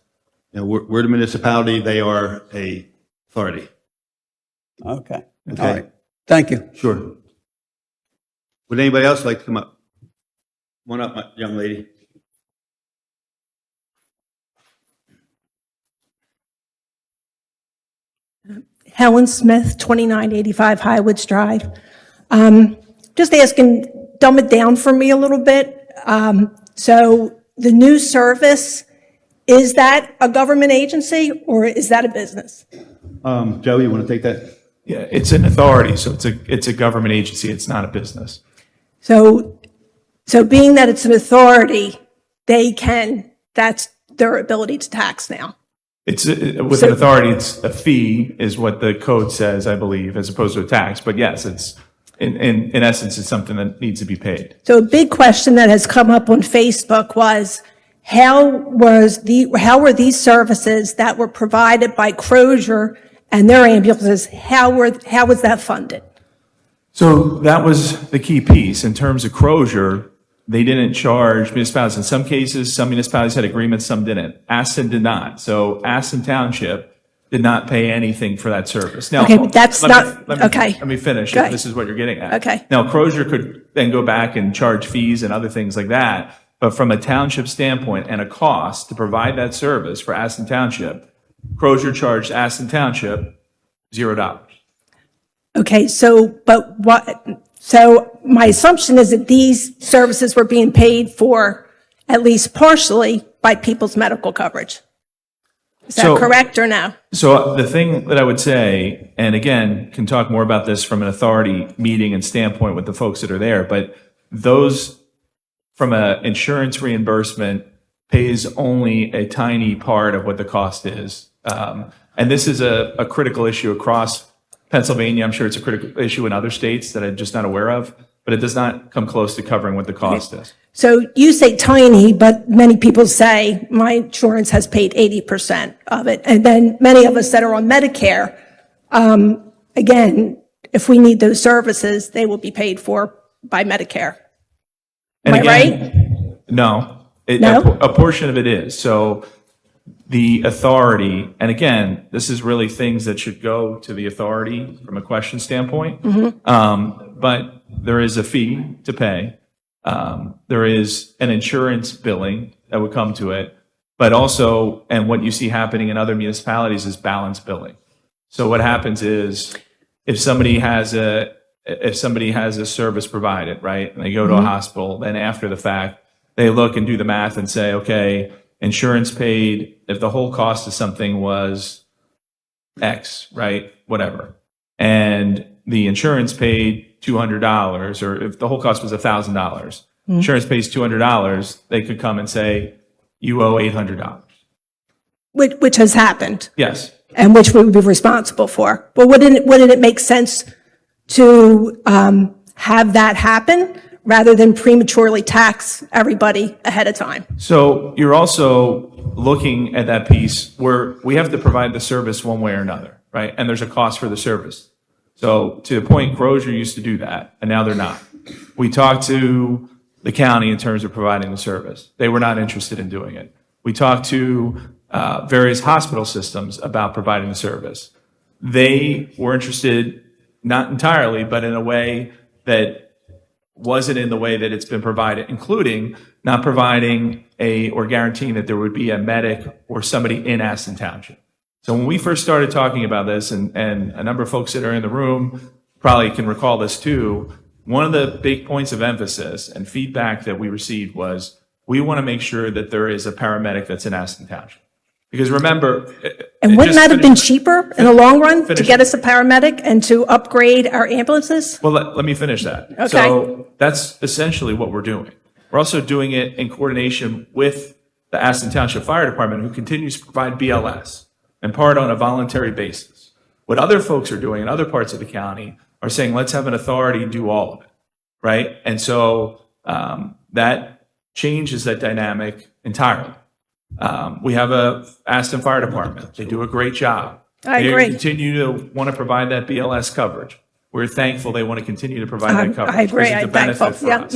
You know, we're the municipality, they are a authority. Okay. Okay. All right. Thank you. Sure. Would anybody else like to come up? Come on up, my young lady. Helen Smith, 2985 Highwoods Drive. Just asking, dumb it down for me a little bit. So the new service, is that a government agency or is that a business? Joe, you want to take that? Yeah, it's an authority, so it's a government agency. It's not a business. So being that it's an authority, that's their ability to tax now. It's with an authority. It's a fee, is what the code says, I believe, as opposed to a tax. But yes, it's in essence, it's something that needs to be paid. So a big question that has come up on Facebook was, how were these services that were provided by Crozier and their ambulances, how was that funded? So that was the key piece. In terms of Crozier, they didn't charge municipalities. In some cases, some municipalities had agreements, some didn't. Aston did not. So Aston Township did not pay anything for that service. Now, okay, but that's okay. Let me finish. Go ahead. This is what you're getting at. Okay. Now, Crozier could then go back and charge fees and other things like that. But from a township standpoint and a cost to provide that service for Aston Township, Crozier charged Aston Township $0. Okay, so my assumption is that these services were being paid for at least partially by people's medical coverage. Is that correct or no? So the thing that I would say, and again, can talk more about this from an authority meeting and standpoint with the folks that are there, but those from an insurance reimbursement pays only a tiny part of what the cost is. And this is a critical issue across Pennsylvania. I'm sure it's a critical issue in other states that I'm just not aware of, but it does not come close to covering what the cost is. So you say tiny, but many people say my insurance has paid 80% of it. And then many of us that are on Medicare, again, if we need those services, they will be paid for by Medicare. Am I right? No. No? A portion of it is. So the authority, and again, this is really things that should go to the authority from a question standpoint. But there is a fee to pay. There is an insurance billing that would come to it, but also, and what you see happening in other municipalities is balance billing. So what happens is if somebody has a service provided, right, and they go to a hospital, then after the fact, they look and do the math and say, okay, insurance paid, if the whole cost of something was X, right, whatever, and the insurance paid $200, or if the whole cost was $1,000, insurance pays $200, they could come and say, you owe $800. Which has happened. Yes. And which we would be responsible for. But wouldn't it make sense to have that happen rather than prematurely tax everybody ahead of time? So you're also looking at that piece where we have to provide the service one way or another, right? And there's a cost for the service. So to the point, Crozier used to do that, and now they're not. We talked to the county in terms of providing the service. They were not interested in doing it. We talked to various hospital systems about providing the service. They were interested, not entirely, but in a way that wasn't in the way that it's been provided, including not providing or guaranteeing that there would be a medic or somebody in Aston Township. So when we first started talking about this, and a number of folks that are in the room probably can recall this too, one of the big points of emphasis and feedback that we received was we want to make sure that there is a paramedic that's in Aston Township. Because remember... And wouldn't that have been cheaper in the long run to get us a paramedic and to upgrade our ambulances? Well, let me finish that. Okay. So that's essentially what we're doing. We're also doing it in coordination with the Aston Township Fire Department, who continues to provide BLS, in part on a voluntary basis. What other folks are doing in other parts of the county are saying, let's have an authority do all of it, right? And so that changes that dynamic entirely. We have a Aston Fire Department. They do a great job. I agree. They continue to want to provide that BLS coverage. We're thankful they want to continue to provide that coverage. I agree. Because it's a benefit for us.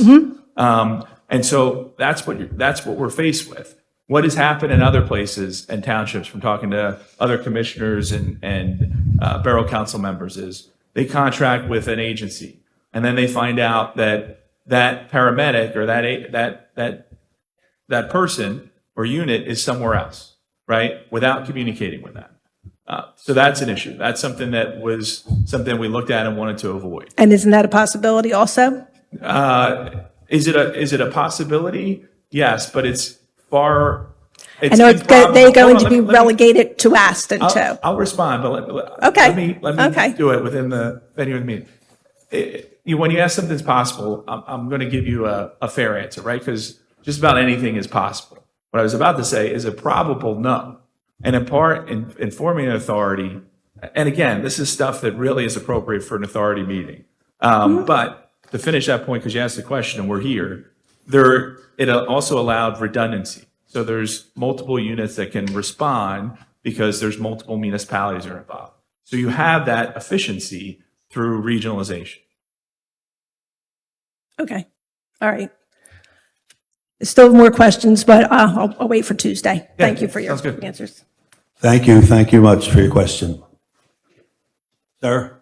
And so that's what we're faced with. What has happened in other places and townships, from talking to other commissioners and borough council members, is they contract with an agency, and then they find out that paramedic or that person or unit is somewhere else, right? Without communicating with them. So that's an issue. That's something that was something we looked at and wanted to avoid. And isn't that a possibility also? Is it a possibility? Yes, but it's far. I know they're going to be relegated to Aston too. I'll respond, but let me do it within the venue of the meeting. When you ask something's possible, I'm going to give you a fair answer, right? Because just about anything is possible. What I was about to say is a probable no. And in part, informing an authority, and again, this is stuff that really is appropriate for an authority meeting. But to finish that point, because you asked the question and we're here, it also allowed redundancy. So there's multiple units that can respond because there's multiple municipalities that are involved. So you have that efficiency through regionalization. Okay. All right. Still more questions, but I'll wait for Tuesday. Yeah, Thank you for your sounds good. answers. Thank you much for your question. Sir?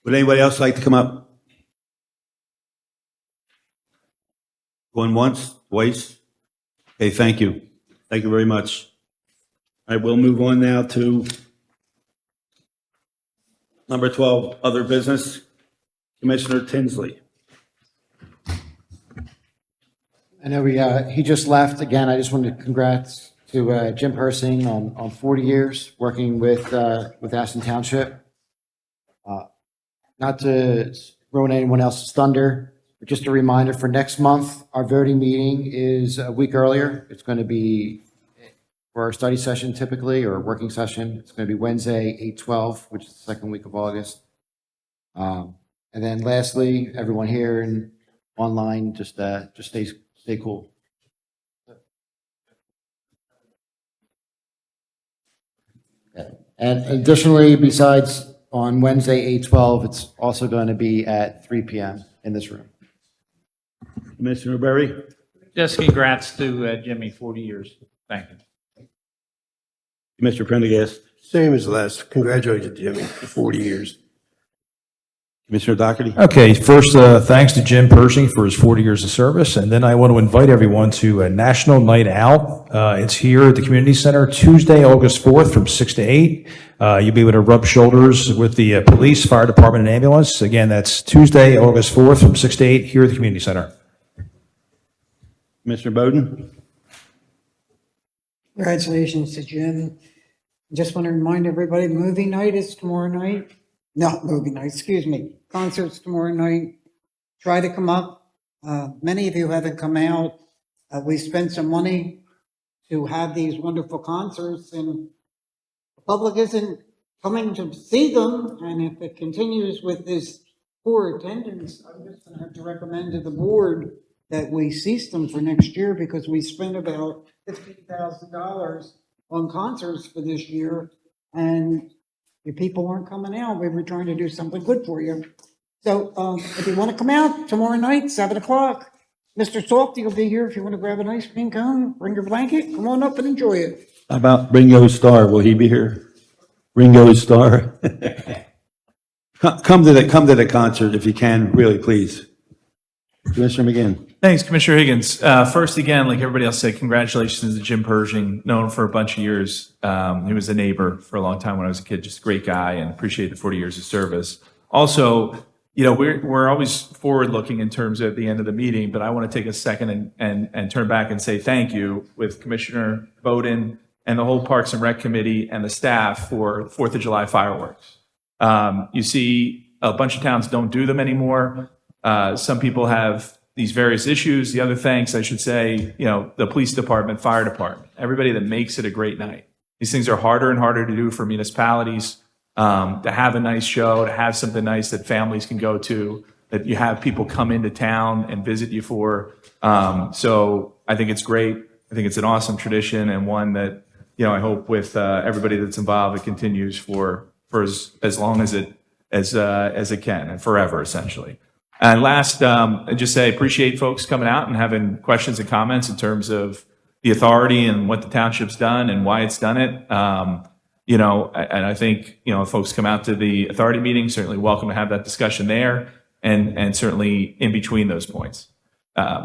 Would anybody else like to come up? Going once, twice? Okay, thank you. Thank you very much. I will move on now to number 12, other business. Commissioner Tinsley. I know he just left. Again, I just wanted to congrats to Jim Persing on 40 years working with Aston Township. Not to ruin anyone else's thunder, but just a reminder for next month, our voting meeting is a week earlier. It's going to be for our study session typically, or working session. It's going to be Wednesday, 8/12, which is the second week of August. And then lastly, everyone here in online. Just stay cool. And additionally, besides on Wednesday, 8/12, it's also going to be at 3 p.m. in this room. Commissioner Berry? Just congrats to Jimmy, 40 years. Thank you. Commissioner Prendergast? Same as Les. Congratulations, Jimmy, for 40 years. Commissioner Doherty? Okay, first, thanks to Jim Pershing for his 40 years of service, and then I want to invite everyone to a National Night Out. It's here at the Community Center, Tuesday, August 4th, from 6 to 8. You'll be able to rub shoulders with the police, fire department, and ambulance. Again, that's Tuesday, August 4th, from 6 to 8, here at the Community Center. Commissioner Bowden? Congratulations to Jim. Just want to remind everybody, movie night is tomorrow night. Not movie night, excuse me. Concerts tomorrow night. Try to come up. Many of you haven't come out. We spent some money to have these wonderful concerts, and the public isn't coming to see them. And if it continues with this poor attendance, I'm just going to have to recommend to the board that we cease them for next year, because we spent about $15,000 on concerts for this year, and your people weren't coming out. We were trying to do something good for you. So if you want to come out tomorrow night, 7 o'clock, Mr. Softy will be here if you want to grab an ice cream cone, bring your blanket, come on up and enjoy it. How about Ringo Starr? Will he be here? Ringo Starr? Come to the concert if you can, really, please. Commissioner McGinn. Thanks, Commissioner Higgins. First, again, like everybody else said, congratulations to Jim Pershing, known for a bunch of years. He was a neighbor for a long time when I was a kid, just a great guy, and appreciate the 40 years of service. Also, we're always forward-looking in terms of the end of the meeting, but I want to take a second and turn back and say thank you with Commissioner Bowden and the whole Parks and Rec Committee and the staff for 4th of July fireworks. You see, a bunch of towns don't do them anymore. Some people have these various issues. The other thanks, I should say, the police department, fire department, everybody that makes it a great night. These things are harder and harder to do for municipalities, to have a nice show, to have something nice that families can go to, that you have people come into town and visit you for. So I think it's great. I think it's an awesome tradition, and one that, I hope with everybody that's involved, it continues for as long as it can, and forever, essentially. And last, I just say appreciate folks coming out and having questions and comments in terms of the authority and what the township's done and why it's done it. And I think, if folks come out to the authority meeting, certainly welcome to have that discussion there, and certainly in between those points.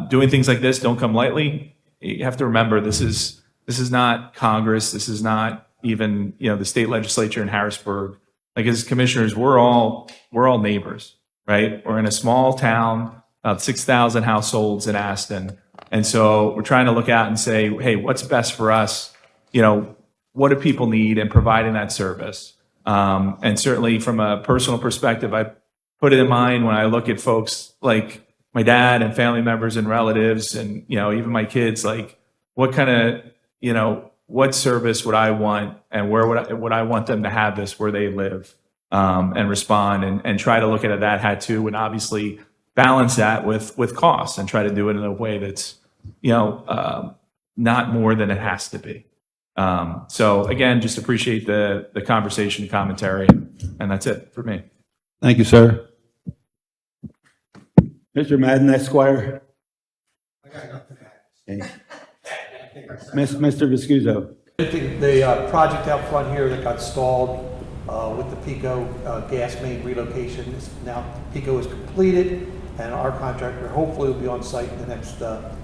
Doing things like this don't come lightly. You have to remember, this is not Congress. This is not even, the state legislature in Harrisburg. Like, as commissioners, we're all neighbors. Right? We're in a small town, about 6,000 households in Aston. And so we're trying to look out and say, hey, what's best for us? What do people need, and providing that service? And certainly from a personal perspective, I put it in mind when I look at folks like my dad and family members and relatives, and, even my kids, like, what kind of, what service would I want, and where would I want them to have this where they live? And respond, and try to look at it that hat too, and obviously balance that with costs, and try to do it in a way that's, not more than it has to be. So again, just appreciate the conversation, commentary, and that's it for me. Thank you, sir. Mr. Madden, Esquire. I got nothing to add. Okay. Mr. Viscuso. The project out front here that got stalled with the Pico gas main relocation is now, Pico is completed, and our contractor hopefully will be on site in the next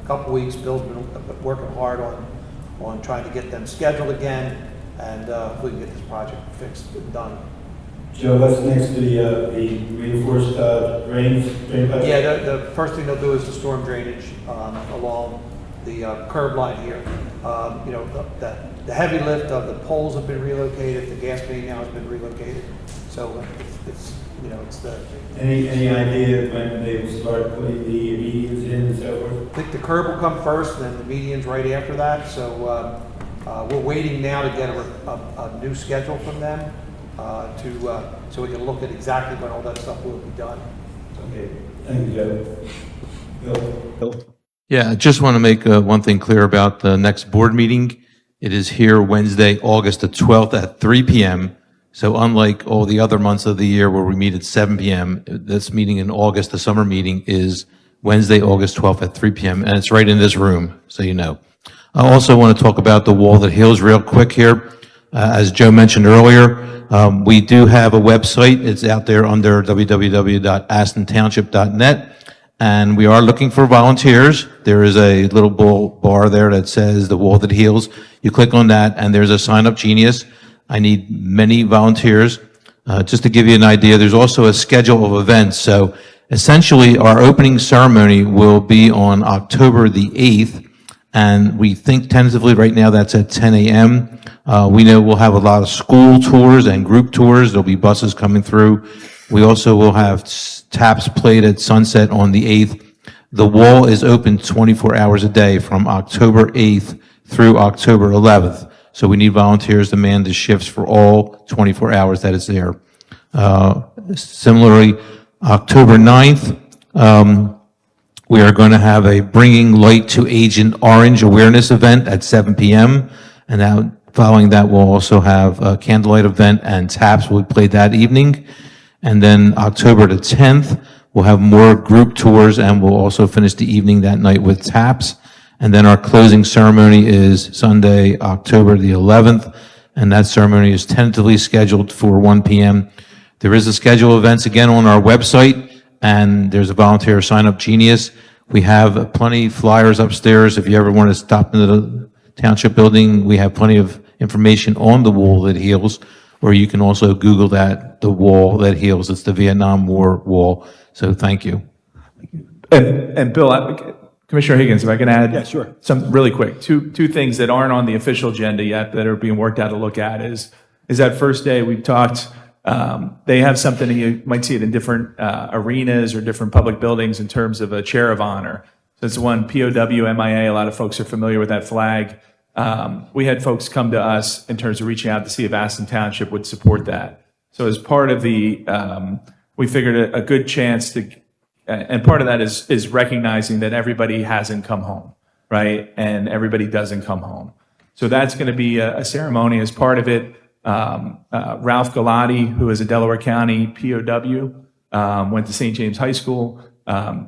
couple weeks. Bill's been working hard on trying to get them scheduled again, and hopefully we can get this project fixed and done. Joe, that's next to the reinforced drain pipe? Yeah, the first thing they'll do is the storm drainage along the curb line here. The heavy lift of the poles have been relocated, the gas main now has been relocated. So it's the... Any idea when they will start putting the medians in and so forth? I think the curb will come first, and then the median's right after that. So we're waiting now to get a new schedule from them so we can look at exactly when all that stuff will be done. Okay, thank you, Joe. Bill? Yeah, I just want to make one thing clear about the next board meeting. It is here Wednesday, August the 12th at 3 p.m. So unlike all the other months of the year where we meet at 7 p.m., this meeting in August, the summer meeting, is Wednesday, August 12th at 3 p.m., and it's right in this room, so you know. I also want to talk about the wall that heals real quick here. As Joe mentioned earlier, we do have a website. It's out there under www.astontownship.net. And we are looking for volunteers. There is a little bar there that says The Wall That Heals. You click on that, and there's a Sign Up Genius. I need many volunteers. Just to give you an idea, there's also a schedule of events. So essentially, our opening ceremony will be on October the 8th, and we think tentatively right now that's at 10 a.m. We know we'll have a lot of school tours and group tours. There'll be buses coming through. We also will have taps played at sunset on the 8th. The wall is open 24 hours a day from October 8th through October 11th. So we need volunteers to man the shifts for all 24 hours that it's there. Similarly, October 9th, we are going to have a Bringing Light to Agent Orange awareness event at 7 p.m. And now, following that, we'll also have a candlelight event and taps will be played that evening. And then October the 10th, we'll have more group tours, and we'll also finish the evening that night with taps. And then our closing ceremony is Sunday, October the 11th, and that ceremony is tentatively scheduled for 1 p.m. There is a schedule of events again on our website, and there's a volunteer sign-up genius. We have plenty of flyers upstairs. If you ever want to stop into the township building, we have plenty of information on the wall that heals. Or you can also Google that, the wall that heals. It's the Vietnam War wall. So thank you. And Bill, Commissioner Higgins, if I can add. Yeah, sure. Some really quick, two things that aren't on the official agenda yet that are being worked out to look at is that first day we've talked, they have something, you might see it in different arenas or different public buildings in terms of a chair of honor. So it's one POW MIA. A lot of folks are familiar with that flag. We had folks come to us in terms of reaching out to see if Aston Township would support that. So as part of the, we figured a good chance to, and part of that is recognizing that everybody hasn't come home, right? And everybody doesn't come home. So that's going to be a ceremony as part of it. Ralph Galati, who is a Delaware County POW, went to St. James High School,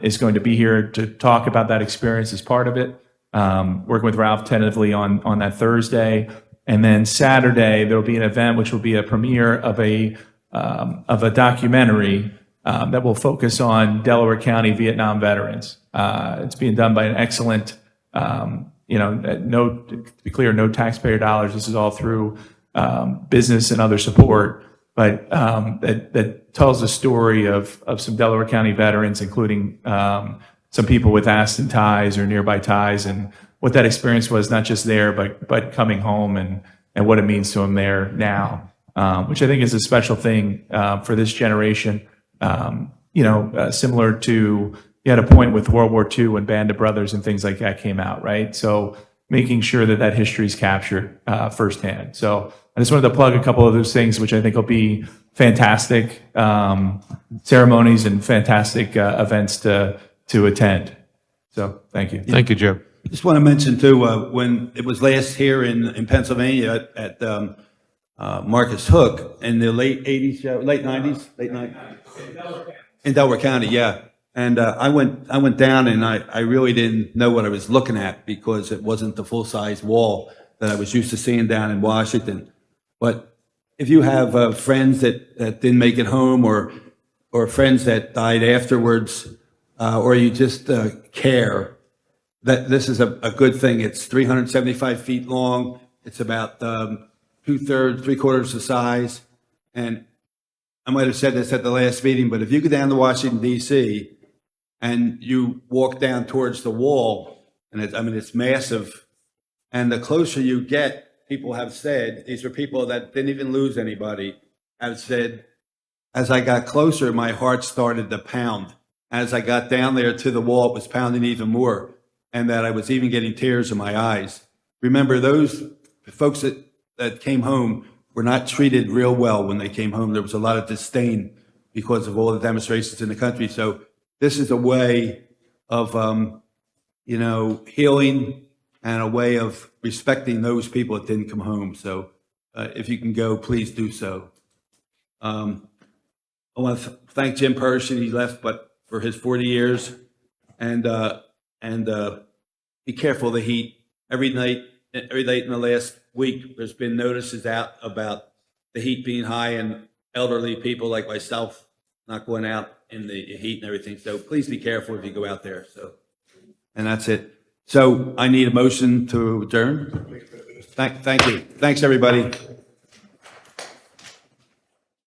is going to be here to talk about that experience as part of it. Working with Ralph tentatively on that Thursday. And then Saturday, there will be an event which will be a premiere of a documentary that will focus on Delaware County Vietnam veterans. It's being done by an excellent, to be clear, no taxpayer dollars. This is all through business and other support, but that tells the story of some Delaware County veterans, including some people with Aston ties or nearby ties, and what that experience was, not just there, but coming home and what it means to them there now, which I think is a special thing for this generation. Similar to, you had a point with World War II when Band of Brothers and things like that came out, right? So making sure that history is captured firsthand. So I just wanted to plug a couple of those things, which I think will be fantastic ceremonies and fantastic events to attend. So thank you. Thank you, Joe. Just want to mention too, when it was last here in Pennsylvania at Marcus Hook in the late 80s, late 90s, in Delaware County, yeah. And I went down and I really didn't know what I was looking at because it wasn't the full-size wall that I was used to seeing down in Washington. But if you have friends that didn't make it home or friends that died afterwards, or you just care, that this is a good thing. It's 375 feet long. It's about 2/3, 3/4 the size. And I might have said this at the last meeting, but if you go down to Washington, D.C., and you walk down towards the wall, and it's massive, and the closer you get, people have said, these are people that didn't even lose anybody, have said, as I got closer, my heart started to pound. As I got down there to the wall, it was pounding even more, and that I was even getting tears in my eyes. Remember, those folks that came home were not treated real well when they came home. There was a lot of disdain because of all the demonstrations in the country. So this is a way healing and a way of respecting those people that didn't come home. So if you can go, please do so. I want to thank Jim Pershing. He left, but for his 40 years, and be careful of the heat. Every night in the last week, there's been notices out about the heat being high and elderly people like myself not going out in the heat and everything. So please be careful if you go out there. So, and that's it. So I need a motion to adjourn. Thank you. Thanks, everybody.